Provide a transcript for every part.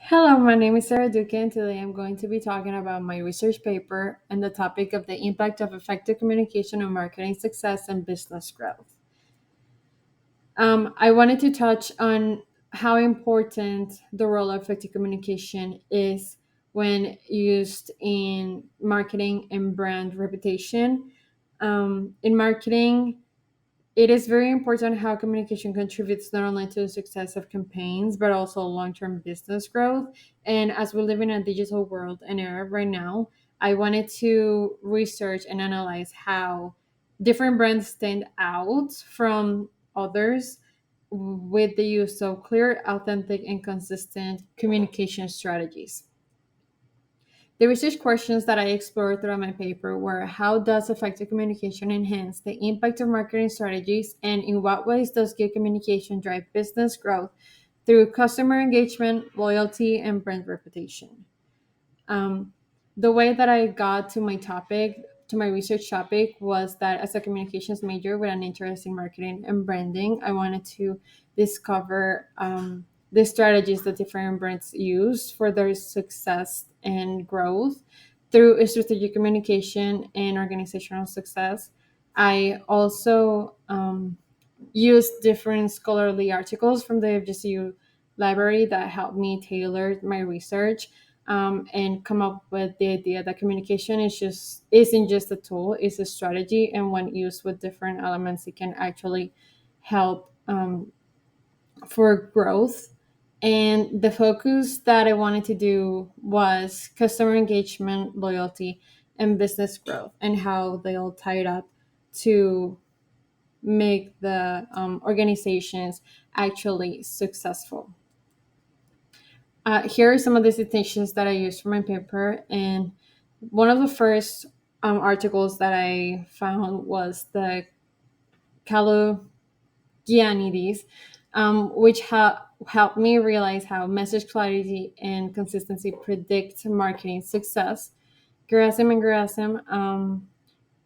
Hello, my name is Sarah Duque, and today I'm going to be talking about my research paper and the topic of the impact of effective communication on marketing success and business growth. I wanted to touch on how important the role of effective communication is when used in marketing and brand reputation. In marketing, it is very important how communication contributes not only to the success of campaigns, but also long term business growth. And as we live in a digital world and era right now, I wanted to research and analyze how different brands stand out from others with the use of clear, authentic, and consistent communication strategies. The research questions that I explored throughout my paper were: how does effective communication enhance the impact of marketing strategies, and in what ways does good communication drive business growth through customer engagement, loyalty, and brand reputation? Um, the way that I got to my research topic, was that as a communications major with an interest in marketing and branding, I wanted to discover the strategies that different brands use for their success and growth through strategic communication and organizational success. I also used different scholarly articles from the FGCU library that helped me tailor my research, and come up with the idea that communication isn't just a tool; it's a strategy, and when used with different elements, it can actually help for growth. And the focus that I wanted to do was customer engagement, loyalty, and business growth, and how they all tied up to make the organizations actually successful. Here are some of the citations that I used for my paper, and one of the first articles that I found was the Calogianides, which helped me realize how message clarity and consistency predict marketing success. Gerasim and Gerasim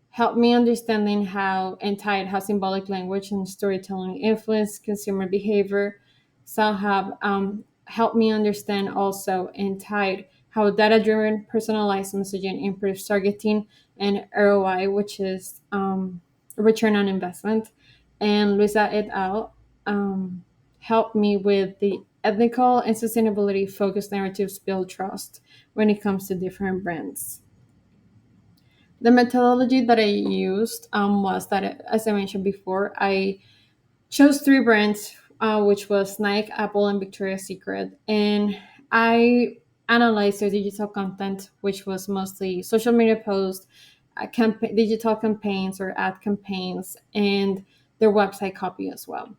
helped me understanding how and tied how symbolic language and storytelling influence consumer behavior. Sahab helped me understand also and tied how data-driven personalized messaging improves targeting and ROI, which is return on investment. And Luisa et al. Helped me with the ethical and sustainability focused narratives build trust when it comes to different brands. The methodology that I used was that, as I mentioned before, I chose three brands, which was Nike, Apple, and Victoria's Secret, and I analyzed their digital content, which was mostly social media posts, digital campaigns or ad campaigns, and their website copy as well.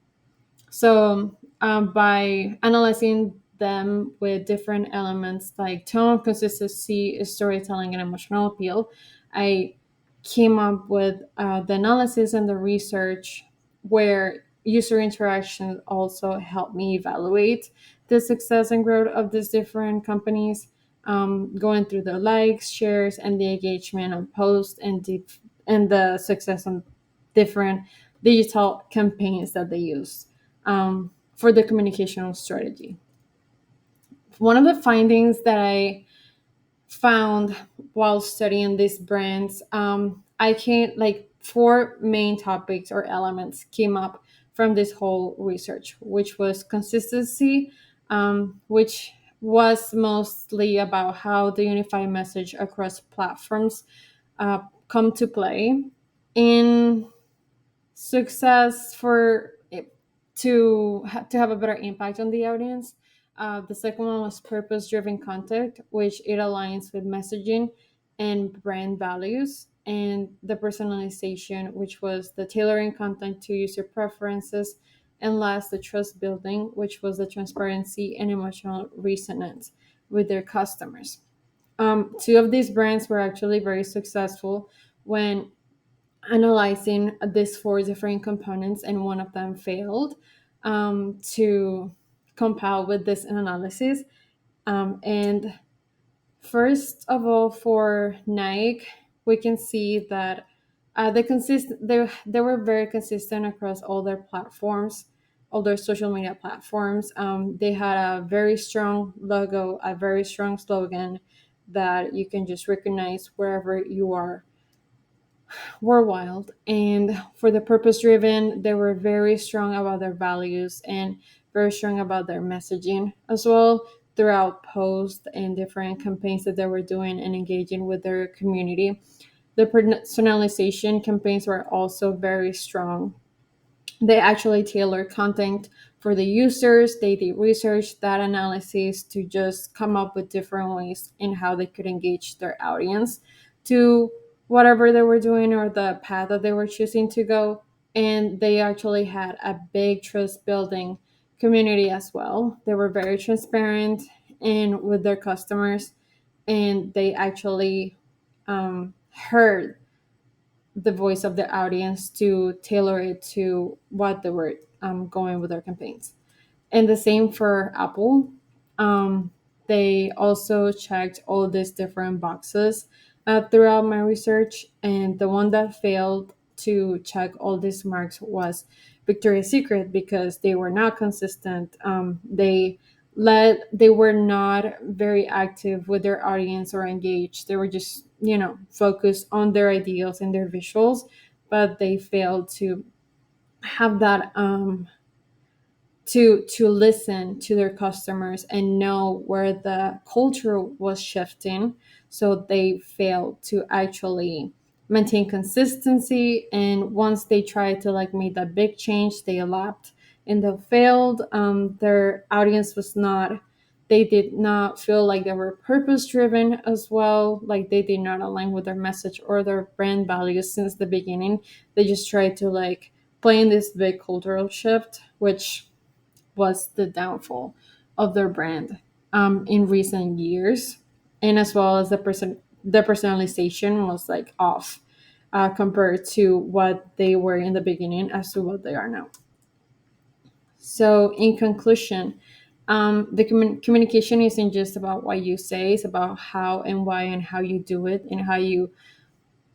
So, by analyzing them with different elements like tone, consistency, storytelling, and emotional appeal, I came up with the analysis and the research where user interaction also helped me evaluate the success and growth of these different companies, going through the likes, shares, and the engagement on posts, and the success on different digital campaigns that they use for the communication strategy. One of the findings that I found while studying these brands, I can like four main topics or elements came up from this whole research, which was consistency, which was mostly about how the unified message across platforms come to play in success for it to have a better impact on the audience. The second one was purpose-driven content, which it aligns with messaging and brand values, and the personalization, which was the tailoring content to user preferences, and last, the trust building, which was the transparency and emotional resonance with their customers. Two of these brands were actually very successful when analyzing these four different components, and one of them failed to compile with this analysis. And first of all, for Nike, we can see that they were very consistent across all their platforms. all their social media platforms. They had a very strong logo, a very strong slogan that you can just recognize wherever you are worldwide. And for the purpose driven, they were very strong about their values and very strong about their messaging as well throughout posts and different campaigns that they were doing and engaging with their community. The personalization campaigns were also very strong. They actually tailor content for the users. They did research, data analysis to just come up with different ways in how they could engage their audience to whatever they were doing or the path that they were choosing to go. And they actually had a big trust building community as well. They were very transparent and with their customers, and they actually heard the voice of the audience to tailor it to what they were going with their campaigns. And the same for Apple. Um, they also checked all these different boxes throughout my research, and the one that failed to check all these marks was Victoria's Secret because they were not consistent. They were not very active with their audience or engaged. They were just focused on their ideals and their visuals, but they failed to have that to listen to their customers and know where the culture was shifting. So they failed to actually maintain consistency, and once they tried to like make that big change, they elapsed and they failed. Their audience was not, they did not feel like they were purpose driven as well, like they did not align with their message or their brand values since the beginning. They just tried to like play in this big cultural shift, which was the downfall of their brand in recent years, and as well as the personalization was like off compared to what they were in the beginning as to what they are now. So, in conclusion, the communication isn't just about what you say; it's about how and why and how you do it and how you,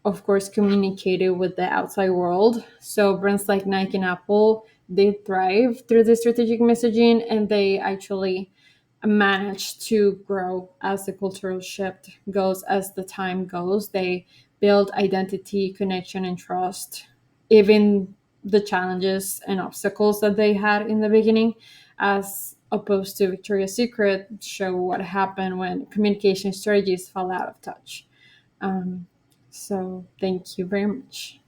of course, communicated with the outside world. So brands like Nike and Apple, they thrive through the strategic messaging, and they actually manage to grow as the cultural shift goes, as the time goes. They build identity, connection, and trust, even the challenges and obstacles that they had in the beginning, as opposed to Victoria's Secret show what happened when communication strategies fall out of touch. Um, so thank you very much.